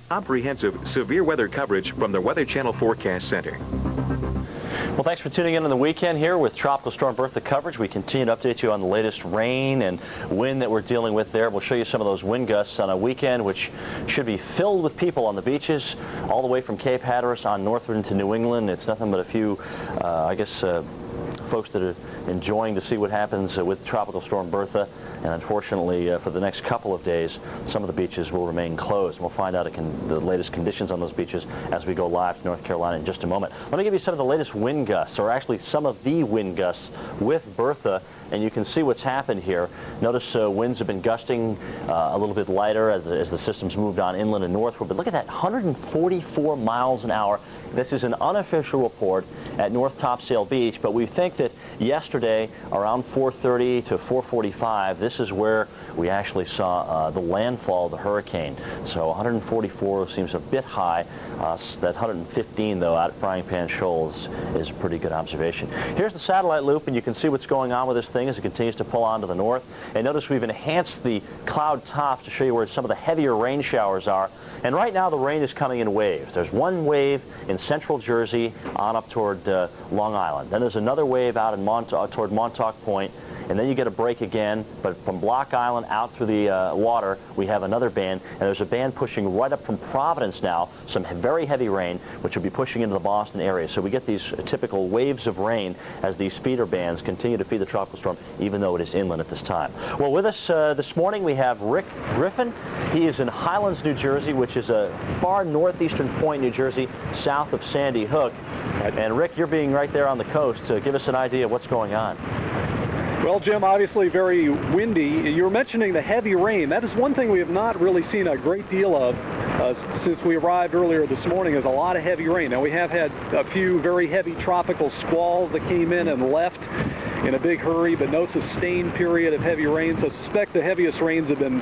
Comprehensive severe weather coverage from the Weather Channel Forecast Center. Well, thanks for tuning in on the weekend here with Tropical Storm Bertha coverage. We continue to update you on the latest rain and wind that we're dealing with there. We'll show you some of those wind gusts on a weekend which should be filled with people on the beaches all the way from Cape Hatteras on northward into New England. It's nothing but a few, folks that are enjoying to see what happens with Tropical Storm Bertha. And unfortunately, for the next couple of days, some of the beaches will remain closed. We'll find out the latest conditions on those beaches as we go live to North Carolina in just a moment. Let me give you some of the latest wind gusts, or actually some of the wind gusts with Bertha, and you can see what's happened here. Notice winds have been gusting a little bit lighter as the system's moved on inland and northward, but look at that, 144 miles an hour. This is an unofficial report at North Topsail Beach, but we think that yesterday around 4:30 to 4:45, this is where we actually saw the landfall of the hurricane. So 144 seems a bit high. That 115, though, out at Frying Pan Shoals is a pretty good observation. Here's the satellite loop, and you can see what's going on with this thing as it continues to pull on to the north. And notice we've enhanced the cloud tops to show you where some of the heavier rain showers are. And right now the rain is coming in waves. There's one wave in central Jersey on up toward Long Island. Then there's another wave out in toward Montauk Point. And then you get a break again, but from Block Island out through the water, we have another band, and there's a band pushing right up from Providence now, some very heavy rain, which will be pushing into the Boston area. So we get these typical waves of rain as these feeder bands continue to feed the tropical storm, even though it is inland at this time. Well, with us this morning, we have Rick Griffin. He is in Highlands, New Jersey, which is a far northeastern point, New Jersey, south of Sandy Hook. And Rick, you're being right there on the coast. So give us an idea of what's going on. Well, Jim, obviously very windy. You were mentioning the heavy rain. That is one thing we have not really seen a great deal of since we arrived earlier this morning, is a lot of heavy rain. Now, we have had a few very heavy tropical squalls that came in and left in a big hurry, but no sustained period of heavy rain. So I suspect the heaviest rains have been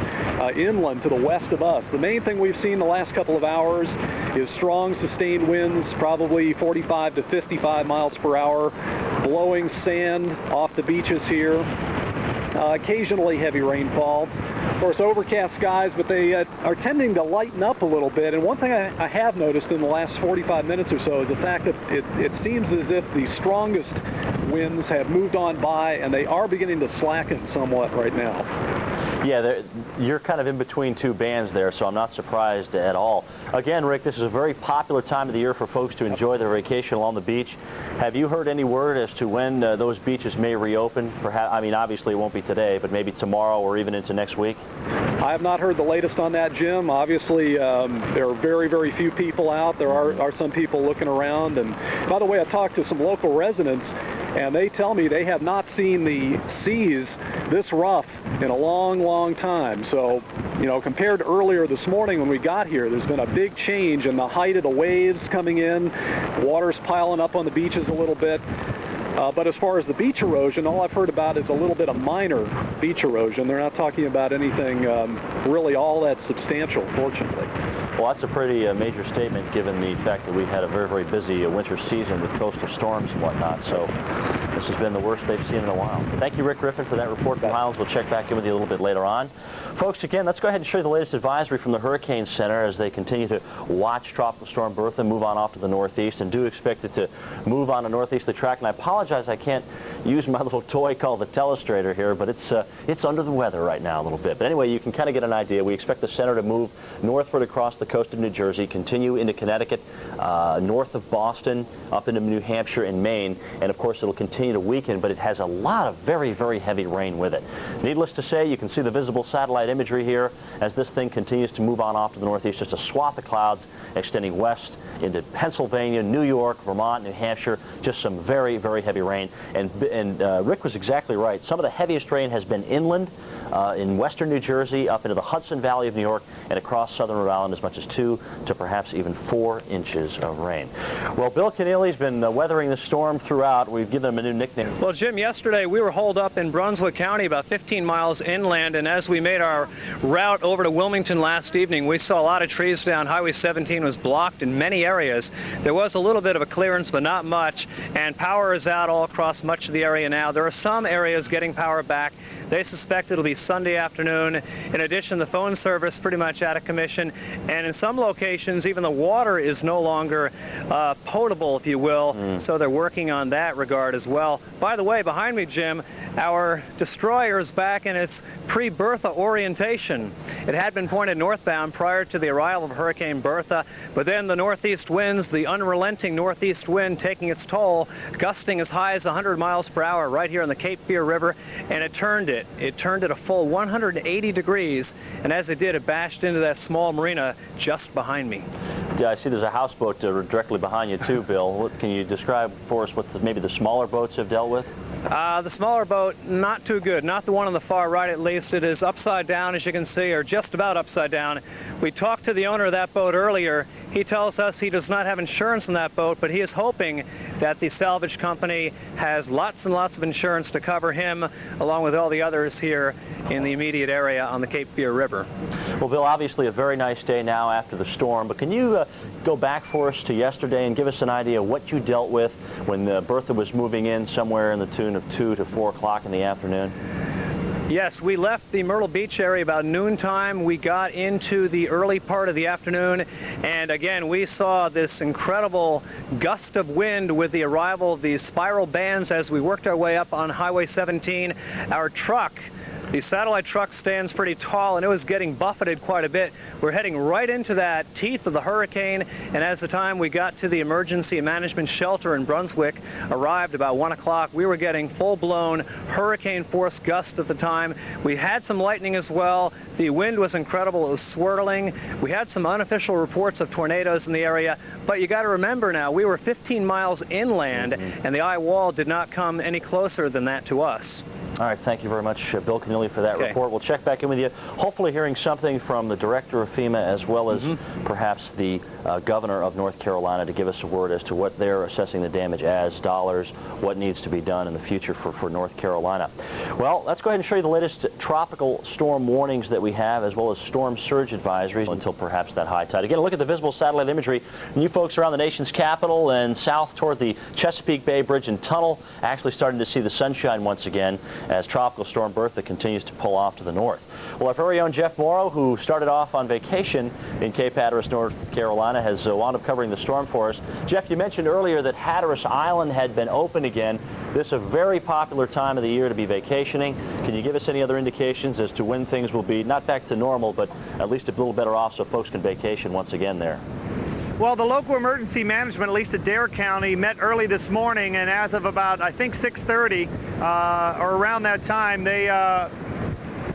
inland to the west of us. The main thing we've seen the last couple of hours is strong sustained winds, probably 45 to 55 miles per hour, blowing sand off the beaches here. Occasionally heavy rainfall. Of course, overcast skies, but they are tending to lighten up a little bit. And one thing I have noticed in the last 45 minutes or so is the fact that it seems as if the strongest winds have moved on by, and they are beginning to slacken somewhat right now. Yeah, you're kind of in between two bands there, so I'm not surprised at all. Again, Rick, this is a very popular time of the year for folks to enjoy their vacation along the beach. Have you heard any word as to when those beaches may reopen? Perhaps, I mean, obviously it won't be today, but maybe tomorrow or even into next week? I have not heard the latest on that, Jim. Obviously, there are very, very few people out. There are some people looking around. And by the way, I talked to some local residents, and they tell me they have not seen the seas this rough in a long, long time. So, you know, compared to earlier this morning when we got here, there's been a big change in the height of the waves coming in. Water's piling up on the beaches a little bit. But as far as the beach erosion, all I've heard about is a little bit of minor beach erosion. They're not talking about anything really all that substantial, fortunately. Well, that's a pretty major statement given the fact that we've had a very, very busy winter season with coastal storms and whatnot. So this has been the worst they've seen in a while. Thank you, Rick Griffin, for that report from Highlands. We'll check back in with you a little bit later on. Folks, again, let's go ahead and show you the latest advisory from the Hurricane Center as they continue to watch Tropical Storm Bertha move on off to the northeast, and do expect it to move on a northeasterly track. And I apologize, I can't use my little toy called the telestrator here, but it's under the weather right now a little bit. But anyway, you can kind of get an idea. We expect the center to move northward across the coast of New Jersey, continue into Connecticut, north of Boston, up into New Hampshire and Maine, and of course it'll continue to weaken, but it has a lot of very, very heavy rain with it. Needless to say, you can see the visible satellite imagery here as this thing continues to move on off to the northeast, just a swath of clouds extending west into Pennsylvania, New York, Vermont, New Hampshire, just some very, very heavy rain. And Rick was exactly right. Some of the heaviest rain has been inland in western New Jersey, up into the Hudson Valley of New York, and across southern Rhode Island, as much as 2 to perhaps even 4 inches of rain. Well, Bill Keneally's been weathering the storm throughout. We've given him a new nickname. Well, Jim, yesterday we were holed up in Brunswick County, about 15 miles inland, and as we made our route over to Wilmington last evening, we saw a lot of trees down. Highway 17 was blocked in many areas. There was a little bit of a clearance, but not much, and power is out all across much of the area now. There are some areas getting power back. They suspect it'll be Sunday afternoon. In addition, the phone service pretty much out of commission, And in some locations, even the water is no longer potable, if you will, so they're working on that regard as well. By the way, behind me, Jim, our destroyer is back in its pre-Bertha orientation. It had been pointed northbound prior to the arrival of Hurricane Bertha, but then the northeast winds, the unrelenting northeast wind taking its toll, gusting as high as 100 miles per hour right here on the Cape Fear River, and it turned it. It turned it a full 180 degrees, and as it did, it bashed into that small marina just behind me. Yeah, I see there's a houseboat directly behind you too, Bill. Can you describe for us what maybe the smaller boats have dealt with? The smaller boat, not too good. Not the one on the far right, at least. It is upside down, as you can see, or just about upside down. We talked to the owner of that boat earlier. He tells us he does not have insurance on that boat, but he is hoping that the salvage company has lots and lots of insurance to cover him, along with all the others here in the immediate area on the Cape Fear River. Well, Bill, obviously a very nice day now after the storm, but can you go back for us to yesterday and give us an idea of what you dealt with when Bertha was moving in somewhere in the tune of 2 to 4 o'clock in the afternoon? Yes, we left the Myrtle Beach area about noontime. We got into the early part of the afternoon, and again, we saw this incredible gust of wind with the arrival of these spiral bands as we worked our way up on Highway 17. Our truck, the satellite truck, stands pretty tall, and it was getting buffeted quite a bit. We're heading right into that teeth of the hurricane, and as the time we got to the emergency management shelter in Brunswick arrived about 1 o'clock, we were getting full-blown hurricane force gusts at the time. We had some lightning as well. The wind was incredible. It was swirling. We had some unofficial reports of tornadoes in the area, but you got to remember now, we were 15 miles inland, and the eye wall did not come any closer than that to us. All right, thank you very much, Bill Keneally, for that report. We'll check back in with you, hopefully hearing something from the director of FEMA as well as perhaps the governor of North Carolina to give us a word as to what they're assessing the damage as, dollars, what needs to be done in the future for North Carolina. Well, let's go ahead and show you the latest tropical storm warnings that we have, as well as storm surge advisories until perhaps that high tide. Again, a look at the visible satellite imagery from you folks around the nation's capital and south toward the Chesapeake Bay Bridge and Tunnel, actually starting to see the sunshine once again as Tropical Storm Bertha continues to pull off to the north. Well, our very own Jeff Morrow, who started off on vacation in Cape Hatteras, North Carolina, has wound up covering the storm for us. Jeff, you mentioned earlier that Hatteras Island had been open again. This is a very popular time of the year to be vacationing. Can you give us any other indications as to when things will be, not back to normal, but at least a little better off so folks can vacation once again there? Well, the local emergency management, at least at Dare County, met early this morning, and as of about, I think, 6:30 or around that time, they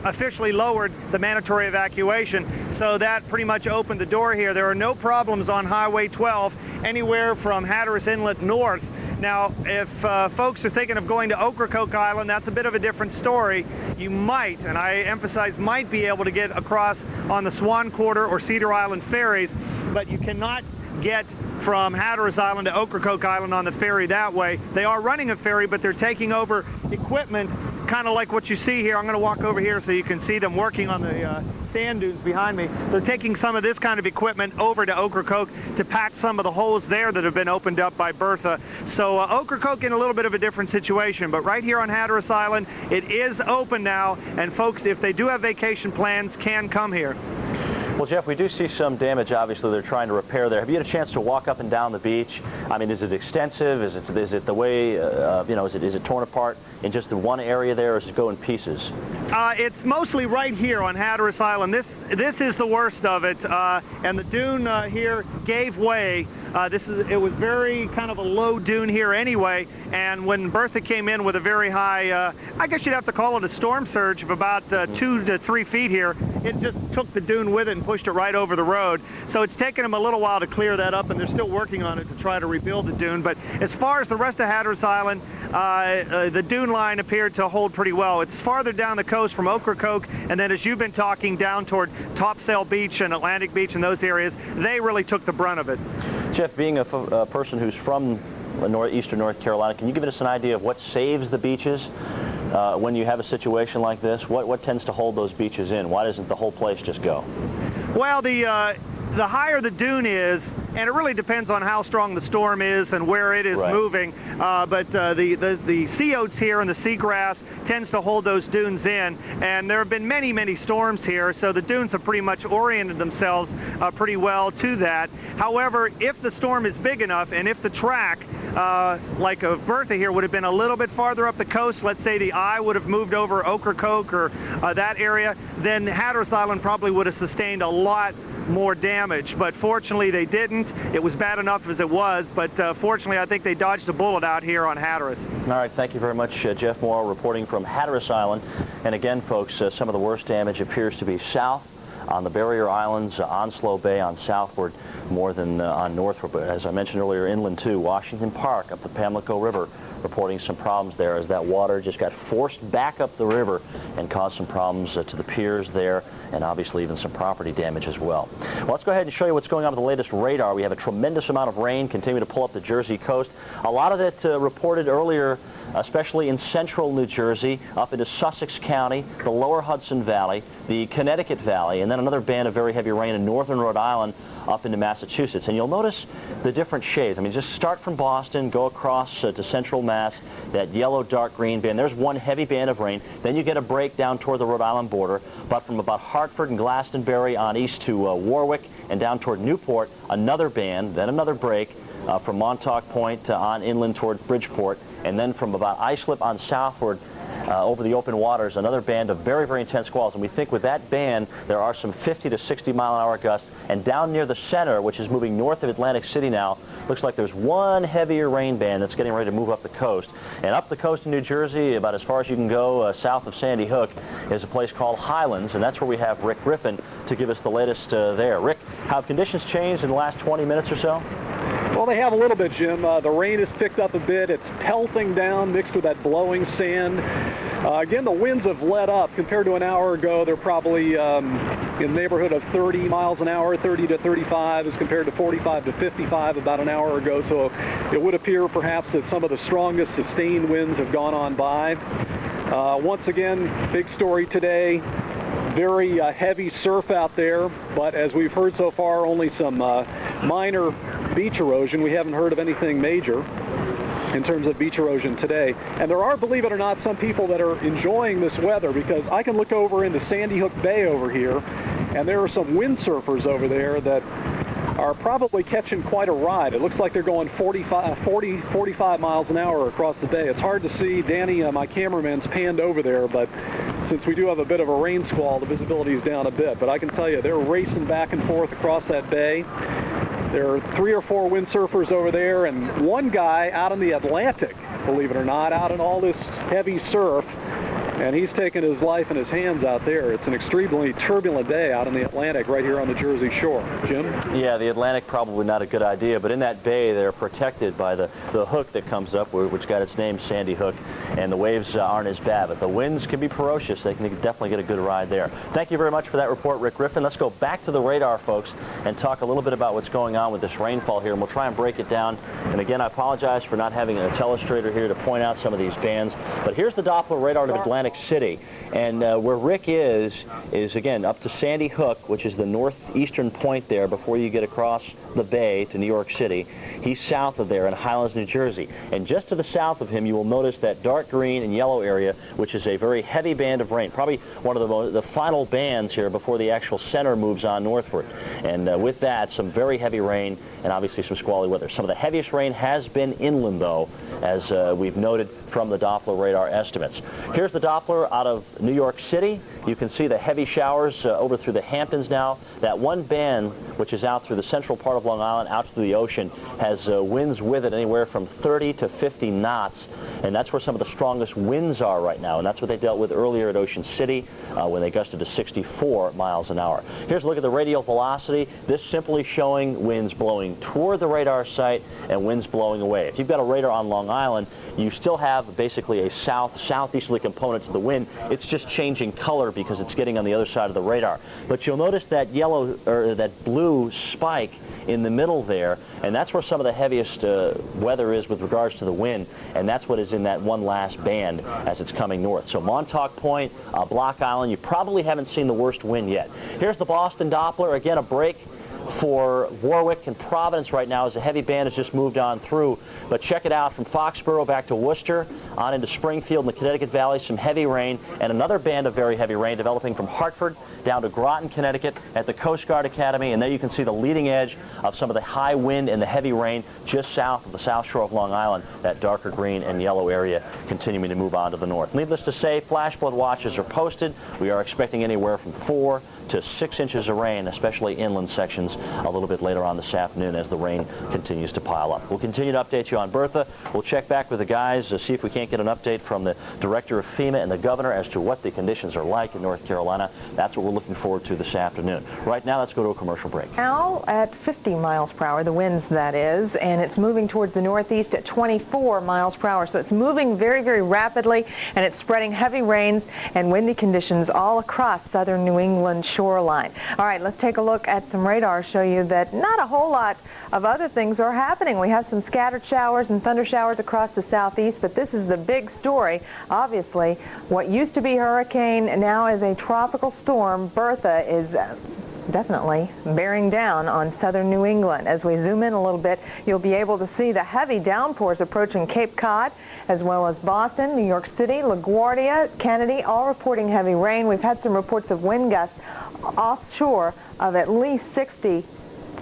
officially lowered the mandatory evacuation. So that pretty much opened the door here. There are no problems on Highway 12 anywhere from Hatteras Inlet north. Now, if folks are thinking of going to Ocracoke Island, that's a bit of a different story. You might, and I emphasize might, be able to get across on the Swan Quarter or Cedar Island ferries, but you cannot get from Hatteras Island to Ocracoke Island on the ferry that way. They are running a ferry, but they're taking over equipment, kind of like what you see here. I'm going to walk over here so you can see them working on the sand dunes behind me. They're taking some of this kind of equipment over to Ocracoke to pack some of the holes there that have been opened up by Bertha. So Ocracoke in a little bit of a different situation, but right here on Hatteras Island, it is open now, and folks, if they do have vacation plans, can come here. Well, Jeff, we do see some damage, obviously, they're trying to repair there. Have you had a chance to walk up and down the beach? I mean, is it extensive? Is it the way, you know, is it torn apart in just the one area there, or does it go in pieces? It's mostly right here on Hatteras Island. This is the worst of it, and the dune here gave way. It was very kind of a low dune here anyway, and when Bertha came in with a very high, I guess you'd have to call it a storm surge of about 2 to 3 feet here, it just took the dune with it and pushed it right over the road. So it's taken them a little while to clear that up, and they're still working on it to try to rebuild the dune. But as far as the rest of Hatteras Island, the dune line appeared to hold pretty well. It's farther down the coast from Ocracoke, and then as you've been talking, down toward Topsail Beach and Atlantic Beach and those areas, they really took the brunt of it. Jeff, being a person who's from eastern North Carolina, can you give us an idea of what saves the beaches when you have a situation like this? What tends to hold those beaches in? Why doesn't the whole place just go? Well, the higher the dune is, and it really depends on how strong the storm is and where it is moving. But the sea oats here and the seagrass tends to hold those dunes in, and there have been many, many storms here, so the dunes have pretty much oriented themselves pretty well to that. However, if the storm is big enough, and if the track, like a Bertha here, would have been a little bit farther up the coast, let's say the eye would have moved over Ocracoke or that area, then Hatteras Island probably would have sustained a lot more damage, but fortunately they didn't. It was bad enough as it was, but fortunately I think they dodged a bullet out here on Hatteras. All right, thank you very much, Jeff Morrow, reporting from Hatteras Island. And again, folks, some of the worst damage appears to be south on the barrier islands, Onslow Bay on southward, more than on northward. But as I mentioned earlier, inland too, Washington Park up the Pamlico River, reporting some problems there as that water just got forced back up the river and caused some problems to the piers there, and obviously even some property damage as well. Well, let's go ahead and show you what's going on with the latest radar. We have a tremendous amount of rain continuing to pull up the Jersey coast. A lot of it reported earlier, especially in central New Jersey, up into Sussex County, the lower Hudson Valley, the Connecticut Valley, and then another band of very heavy rain in northern Rhode Island up into Massachusetts. And you'll notice the different shades. I mean, just start from Boston, go across to central Mass, that yellow dark green band. There's one heavy band of rain. Then you get a break down toward the Rhode Island border, but from about Hartford and Glastonbury on east to Warwick and down toward Newport, another band, then another break from Montauk Point on inland toward Bridgeport, and then from about Islip on southward over the open waters, another band of very, very intense squalls. And we think with that band, there are some 50 to 60 mile-an-hour gusts. And down near the center, which is moving north of Atlantic City now, looks like there's one heavier rain band that's getting ready to move up the coast. And up the coast in New Jersey, about as far as you can go south of Sandy Hook, is a place called Highlands, and that's where we have Rick Griffin to give us the latest there. Rick, how have conditions changed in the last 20 minutes or so? Well, they have a little bit, Jim. The rain has picked up a bit. It's pelting down mixed with that blowing sand. Again, the winds have let up. Compared to an hour ago, they're probably in the neighborhood of 30 miles an hour, 30 to 35 as compared to 45 to 55 about an hour ago. So it would appear perhaps that some of the strongest sustained winds have gone on by. Once again, big story today. Very heavy surf out there, but as we've heard so far, only some minor beach erosion. We haven't heard of anything major in terms of beach erosion today. And there are, believe it or not, some people that are enjoying this weather, because I can look over into Sandy Hook Bay over here, and there are some windsurfers over there that are probably catching quite a ride. It looks like they're going 45 miles an hour across the bay. It's hard to see. Danny, my cameraman's panned over there, but since we do have a bit of a rain squall, the visibility is down a bit. But I can tell you, they're racing back and forth across that bay. There are 3 or 4 windsurfers over there, and one guy out in the Atlantic, believe it or not, out in all this heavy surf, and he's taking his life in his hands out there. It's an extremely turbulent day out in the Atlantic right here on the Jersey shore. Jim? Yeah, the Atlantic probably not a good idea, but in that bay they're protected by the hook that comes up, which got its name Sandy Hook, and the waves aren't as bad, but the winds can be ferocious. They can definitely get a good ride there. Thank you very much for that report, Rick Griffin. Let's go back to the radar, folks, and talk a little bit about what's going on with this rainfall here, and we'll try and break it down. And again, I apologize for not having a telestrator here to point out some of these bands, but here's the Doppler radar of Atlantic City. And where Rick is again up to Sandy Hook, which is the northeastern point there before you get across the bay to New York City. He's south of there in Highlands, New Jersey. And just to the south of him, you will notice that dark green and yellow area, which is a very heavy band of rain, probably one of the final bands here before the actual center moves on northward. And with that, some very heavy rain and obviously some squally weather. Some of the heaviest rain has been inland, though, as we've noted from the Doppler radar estimates. Here's the Doppler out of New York City. You can see the heavy showers over through the Hamptons now. That one band, which is out through the central part of Long Island, out to the ocean, has winds with it anywhere from 30 to 50 knots. And that's where some of the strongest winds are right now. And that's what they dealt with earlier at Ocean City when they gusted to 64 miles an hour. Here's a look at the radial velocity. This simply showing winds blowing toward the radar site and winds blowing away. If you've got a radar on Long Island, you still have basically a southeasterly component to the wind. It's just changing color because it's getting on the other side of the radar. But you'll notice that yellow or that blue spike in the middle there, and that's where some of the heaviest weather is with regards to the wind, and that's what is in that one last band as it's coming north. So Montauk Point, Block Island, you probably haven't seen the worst wind yet. Here's the Boston Doppler, again a break for Warwick and Providence right now as the heavy band has just moved on through. But check it out, from Foxborough back to Worcester, on into Springfield and the Connecticut Valley, some heavy rain, and another band of very heavy rain developing from Hartford down to Groton, Connecticut at the Coast Guard Academy. And there you can see the leading edge of some of the high wind and the heavy rain just south of the South Shore of Long Island, that darker green and yellow area continuing to move on to the north. Needless to say, flash flood watches are posted. We are expecting anywhere from 4 to 6 inches of rain, especially inland sections, a little bit later on this afternoon as the rain continues to pile up. We'll continue to update you on Bertha. We'll check back with the guys to see if we can't get an update from the director of FEMA and the governor as to what the conditions are like in North Carolina. That's what we're looking forward to this afternoon. Right now, let's go to a commercial break. Now at 50 miles per hour, the winds that is, and it's moving towards the northeast at 24 miles per hour. So it's moving very, very rapidly, and it's spreading heavy rains and windy conditions all across southern New England shoreline. All right, let's take a look at some radar, show you that not a whole lot of other things are happening. We have some scattered showers and thunder showers across the southeast, but this is the big story. Obviously, what used to be hurricane now is a tropical storm. Bertha is definitely bearing down on southern New England. As we zoom in a little bit, you'll be able to see the heavy downpours approaching Cape Cod, as well as Boston, New York City, LaGuardia, Kennedy, all reporting heavy rain. We've had some reports of wind gusts offshore of at least 60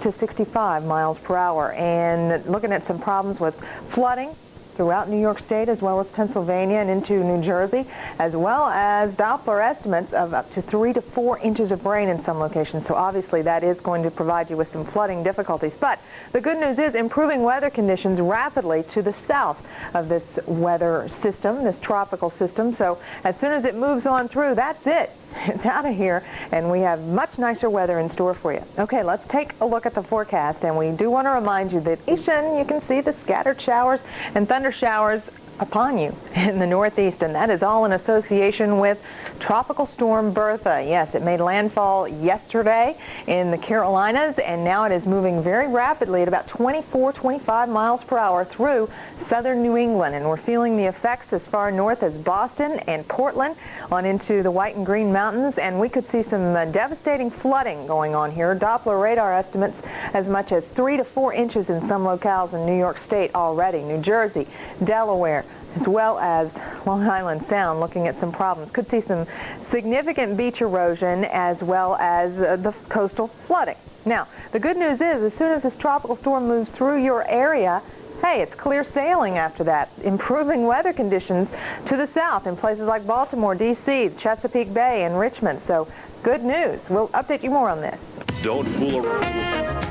to 65 miles per hour, and looking at some problems with flooding throughout New York State, as well as Pennsylvania and into New Jersey, as well as Doppler estimates of up to 3 to 4 inches of rain in some locations. So obviously that is going to provide you with some flooding difficulties. But the good news is improving weather conditions rapidly to the south of this weather system, this tropical system. So as soon as it moves on through, that's it. It's out of here, and we have much nicer weather in store for you. Okay, let's take a look at the forecast, and we do want to remind you that you can see the scattered showers and thunder showers upon you in the northeast, and that is all in association with Tropical Storm Bertha. Yes, it made landfall yesterday in the Carolinas, and now it is moving very rapidly at about 24, 25 miles per hour through southern New England, and we're feeling the effects as far north as Boston and Portland on into the White and Green Mountains, and we could see some devastating flooding going on here. Doppler radar estimates as much as 3 to 4 inches in some locales in New York State already, New Jersey, Delaware, as well as Long Island Sound, looking at some problems. Could see some significant beach erosion as well as the coastal flooding. Now, the good news is, as soon as this tropical storm moves through your area, hey, it's clear sailing after that. Improving weather conditions to the south in places like Baltimore, D.C., Chesapeake Bay, and Richmond. So, good news. We'll update you more on this. Don't fool around.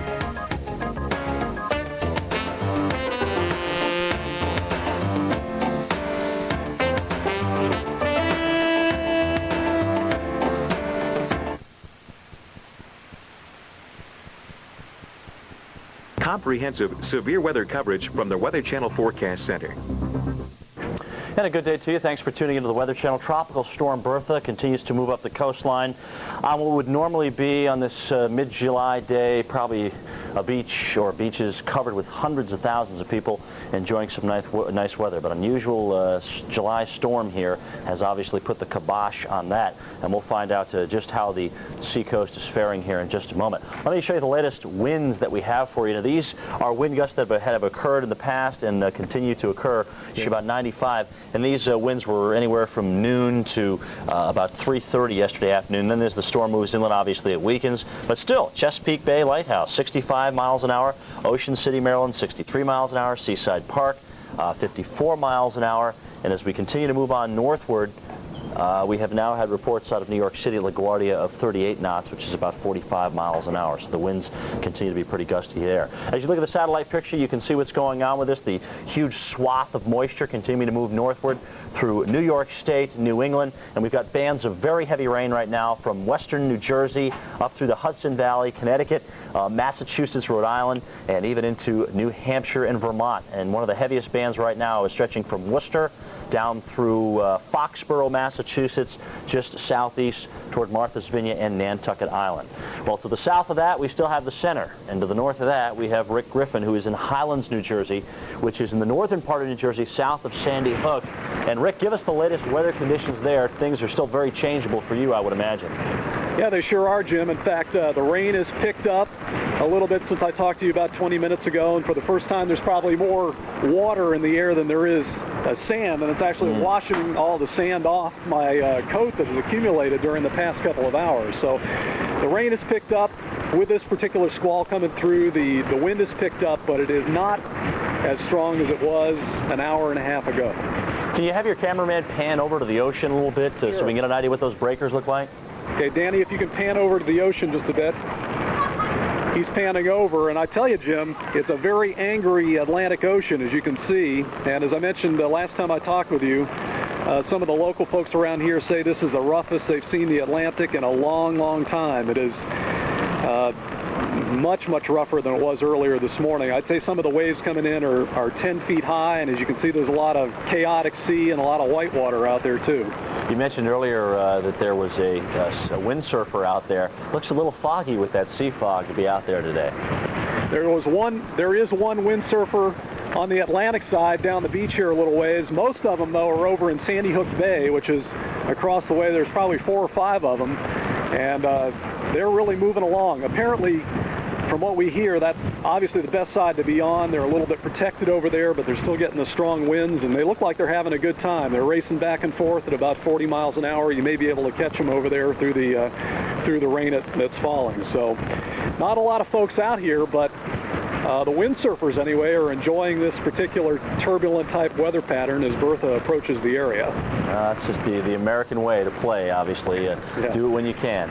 Comprehensive severe weather coverage from the Weather Channel Forecast Center. And a good day to you. Thanks for tuning into the Weather Channel. Tropical Storm Bertha continues to move up the coastline on what would normally be on this mid-July day, probably a beach or beaches covered with hundreds of thousands of people enjoying some nice weather. But unusual July storm here has obviously put the kibosh on that, and we'll find out just how the seacoast is faring here in just a moment. Let me show you the latest winds that we have for you. Now, these are wind gusts that have occurred in the past and continue to occur. It's about 95, and these winds were anywhere from noon to about 3:30 yesterday afternoon. Then as the storm moves inland, obviously it weakens, but still, Chesapeake Bay Lighthouse, 65 miles an hour, Ocean City, Maryland, 63 miles an hour, Seaside Park, 54 miles an hour, and as we continue to move on northward, we have now had reports out of New York City, LaGuardia, of 38 knots, which is about 45 miles an hour. So the winds continue to be pretty gusty there. As you look at the satellite picture, you can see what's going on with this. The huge swath of moisture continuing to move northward through New York State, New England, and we've got bands of very heavy rain right now from western New Jersey up through the Hudson Valley, Connecticut, Massachusetts, Rhode Island, and even into New Hampshire and Vermont. And one of the heaviest bands right now is stretching from Worcester down through Foxborough, Massachusetts, just southeast toward Martha's Vineyard and Nantucket Island. Well, to the south of that, we still have the center, and to the north of that, we have Rick Griffin, who is in Highlands, New Jersey, which is in the northern part of New Jersey, south of Sandy Hook. And Rick, give us the latest weather conditions there. Things are still very changeable for you, I would imagine. Yeah, they sure are, Jim. In fact, the rain has picked up a little bit since I talked to you about 20 minutes ago, and for the first time there's probably more water in the air than there is sand, and it's actually washing all the sand off my coat that has accumulated during the past couple of hours. So the rain has picked up. With this particular squall coming through, the wind has picked up, but it is not as strong as it was an hour and a half ago. Can you have your cameraman pan over to the ocean a little bit so we can get an idea what those breakers look like? Okay, Danny, if you can pan over to the ocean just a bit. He's panning over, and I tell you, Jim, it's a very angry Atlantic Ocean, as you can see. And as I mentioned the last time I talked with you, some of the local folks around here say this is the roughest they've seen the Atlantic in a long, long time. It is much, much rougher than it was earlier this morning. I'd say some of the waves coming in are 10 feet high, and as you can see, there's a lot of chaotic sea and a lot of white water out there, too. You mentioned earlier that there was a windsurfer out there. Looks a little foggy with that sea fog to be out there today. There is one windsurfer on the Atlantic side down the beach here a little ways. Most of them, though, are over in Sandy Hook Bay, which is across the way. There's probably 4 or 5 of them, and they're really moving along. Apparently, from what we hear, that's obviously the best side to be on. They're a little bit protected over there, but they're still getting the strong winds, and they look like they're having a good time. They're racing back and forth at about 40 miles an hour. You may be able to catch them over there through the rain that's falling. So not a lot of folks out here, but the windsurfers, anyway, are enjoying this particular turbulent type weather pattern as Bertha approaches the area. It's just the American way to play, obviously. Do it when you can.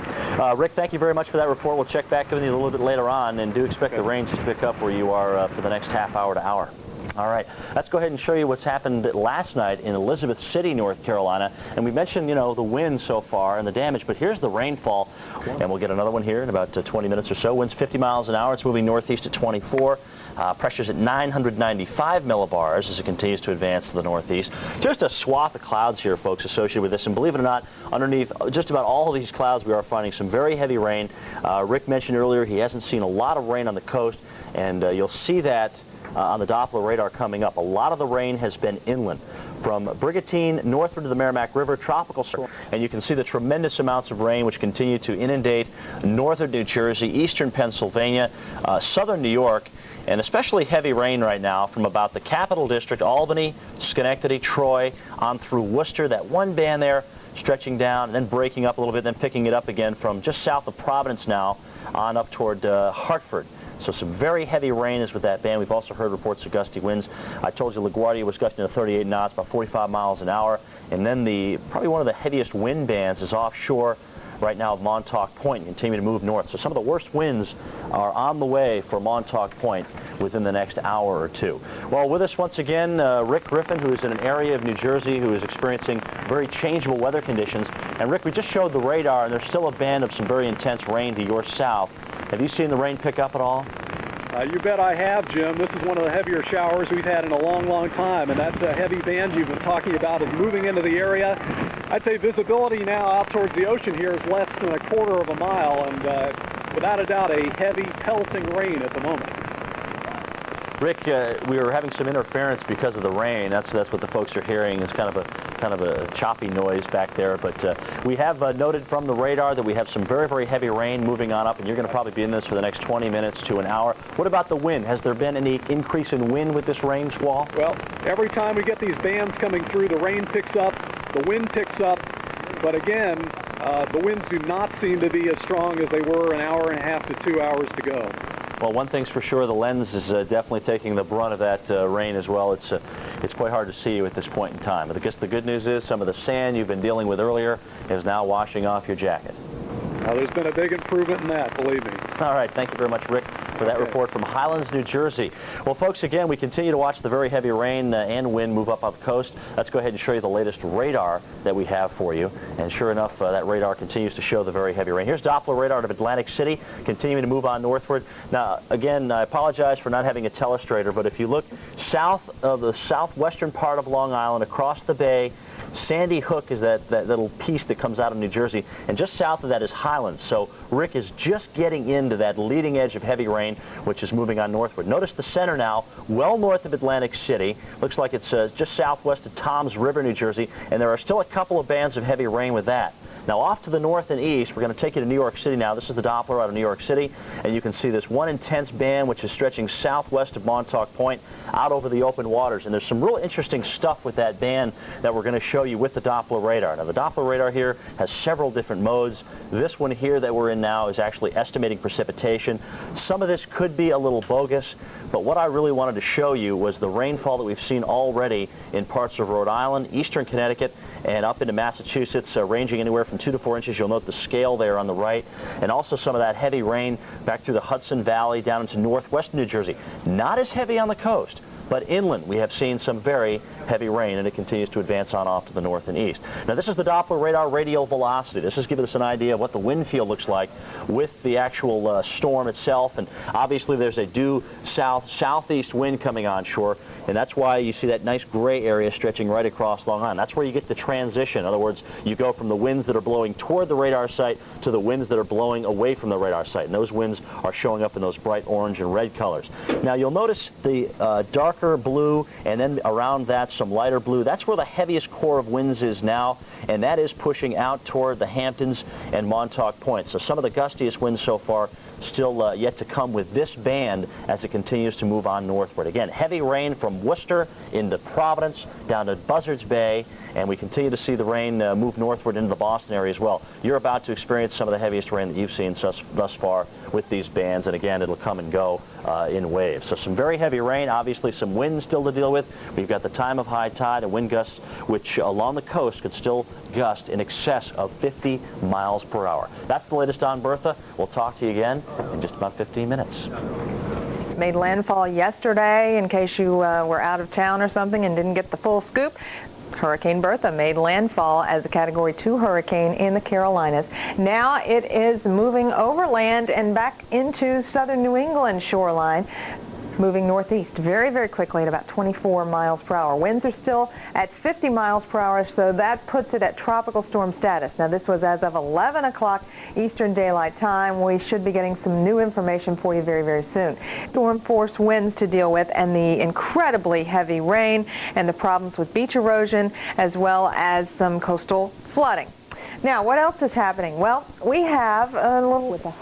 Rick, thank you very much for that report. We'll check back with you a little bit later on, and do expect the rains to pick up where you are for the next half hour to hour. All right, let's go ahead and show you what's happened last night in Elizabeth City, North Carolina. And we mentioned, you know, the wind so far and the damage, but here's the rainfall. And we'll get another one here in about 20 minutes or so. Winds 50 miles an hour. It's moving northeast at 24. Pressure's at 995 millibars as it continues to advance to the northeast. Just a swath of clouds here, folks, associated with this. And believe it or not, underneath just about all of these clouds, we are finding some very heavy rain. Rick mentioned earlier he hasn't seen a lot of rain on the coast, and you'll see that on the Doppler radar coming up. A lot of the rain has been inland, from Brigantine northward to the Merrimack River, tropical storm, and you can see the tremendous amounts of rain which continue to inundate northern New Jersey, eastern Pennsylvania, southern New York, and especially heavy rain right now from about the Capital District, Albany, Schenectady, Troy, on through Worcester, that one band there stretching down and then breaking up a little bit, then picking it up again from just south of Providence now on up toward Hartford. So some very heavy rain is with that band. We've also heard reports of gusty winds. I told you LaGuardia was gusting to 38 knots, about 45 miles an hour. And then probably one of the heaviest wind bands is offshore right now of Montauk Point, continuing to move north. So some of the worst winds are on the way for Montauk Point within the next hour or two. Well, with us once again, Rick Griffin, who is in an area of New Jersey who is experiencing very changeable weather conditions. And Rick, we just showed the radar, and there's still a band of some very intense rain to your south. Have you seen the rain pick up at all? You bet I have, Jim. This is one of the heavier showers we've had in a long, long time, and that heavy band you've been talking about is moving into the area. I'd say visibility now out towards the ocean here is less than a quarter of a mile, and without a doubt a heavy pelting rain at the moment. Rick, we were having some interference because of the rain. That's what the folks are hearing. It's kind of a choppy noise back there. But we have noted from the radar that we have some very, very heavy rain moving on up, and you're going to probably be in this for the next 20 minutes to an hour. What about the wind? Has there been any increase in wind with this rain squall? Well, every time we get these bands coming through, the rain picks up, the wind picks up. But again, the winds do not seem to be as strong as they were an hour and a half to 2 hours to go. Well, one thing's for sure, the lens is definitely taking the brunt of that rain as well. It's quite hard to see you at this point in time. But I guess the good news is some of the sand you've been dealing with earlier is now washing off your jacket. Now, there's been a big improvement in that, believe me. All right, thank you very much, Rick, for that report from Highlands, New Jersey. Well, folks, again, we continue to watch the very heavy rain and wind move up the coast. Let's go ahead and show you the latest radar that we have for you. And sure enough, that radar continues to show the very heavy rain. Here's Doppler radar out of Atlantic City, continuing to move on northward. Now, again, I apologize for not having a telestrator, but if you look south of the southwestern part of Long Island, across the bay, Sandy Hook is that little piece that comes out of New Jersey, and just south of that is Highlands. So Rick is just getting into that leading edge of heavy rain, which is moving on northward. Notice the center now, well north of Atlantic City. Looks like it's just southwest of Toms River, New Jersey, and there are still a couple of bands of heavy rain with that. Now off to the north and east, we're going to take you to New York City now. This is the Doppler out of New York City, and you can see this one intense band which is stretching southwest of Montauk Point out over the open waters. And there's some real interesting stuff with that band that we're going to show you with the Doppler radar. Now the Doppler radar here has several different modes. This one here that we're in now is actually estimating precipitation. Some of this could be a little bogus, but what I really wanted to show you was the rainfall that we've seen already in parts of Rhode Island, eastern Connecticut, and up into Massachusetts, ranging anywhere from 2 to 4 inches. You'll note the scale there on the right, and also some of that heavy rain back through the Hudson Valley down into northwestern New Jersey. Not as heavy on the coast, but inland we have seen some very heavy rain, and it continues to advance on off to the north and east. Now this is the Doppler radar radial velocity. This is giving us an idea of what the wind field looks like with the actual storm itself, and obviously there's a due southeast wind coming onshore, and that's why you see that nice gray area stretching right across Long Island. That's where you get the transition. In other words, you go from the winds that are blowing toward the radar site to the winds that are blowing away from the radar site, and those winds are showing up in those bright orange and red colors. Now you'll notice the darker blue, and then around that some lighter blue. That's where the heaviest core of winds is now, and that is pushing out toward the Hamptons and Montauk Point. So some of the gustiest winds so far still yet to come with this band as it continues to move on northward. Again, heavy rain from Worcester into Providence down to Buzzards Bay, and we continue to see the rain move northward into the Boston area as well. You're about to experience some of the heaviest rain that you've seen thus far with these bands, and again, it'll come and go in waves. So some very heavy rain, obviously some wind still to deal with. We've got the time of high tide and wind gusts which along the coast could still gust in excess of 50 miles per hour. That's the latest on Bertha. We'll talk to you again in just about 15 minutes. Made landfall yesterday, in case you were out of town or something and didn't get the full scoop. Hurricane Bertha made landfall as a Category 2 hurricane in the Carolinas. Now it is moving overland and back into southern New England shoreline, moving northeast very, very quickly at about 24 miles per hour. Winds are still at 50 miles per hour, so that puts it at tropical storm status. Now this was as of 11 o'clock Eastern Daylight Time. We should be getting some new information for you very, very soon. Storm force winds to deal with, and the incredibly heavy rain and the problems with beach erosion, as well as some coastal flooding. Now, what else is happening? Well, we have a little with the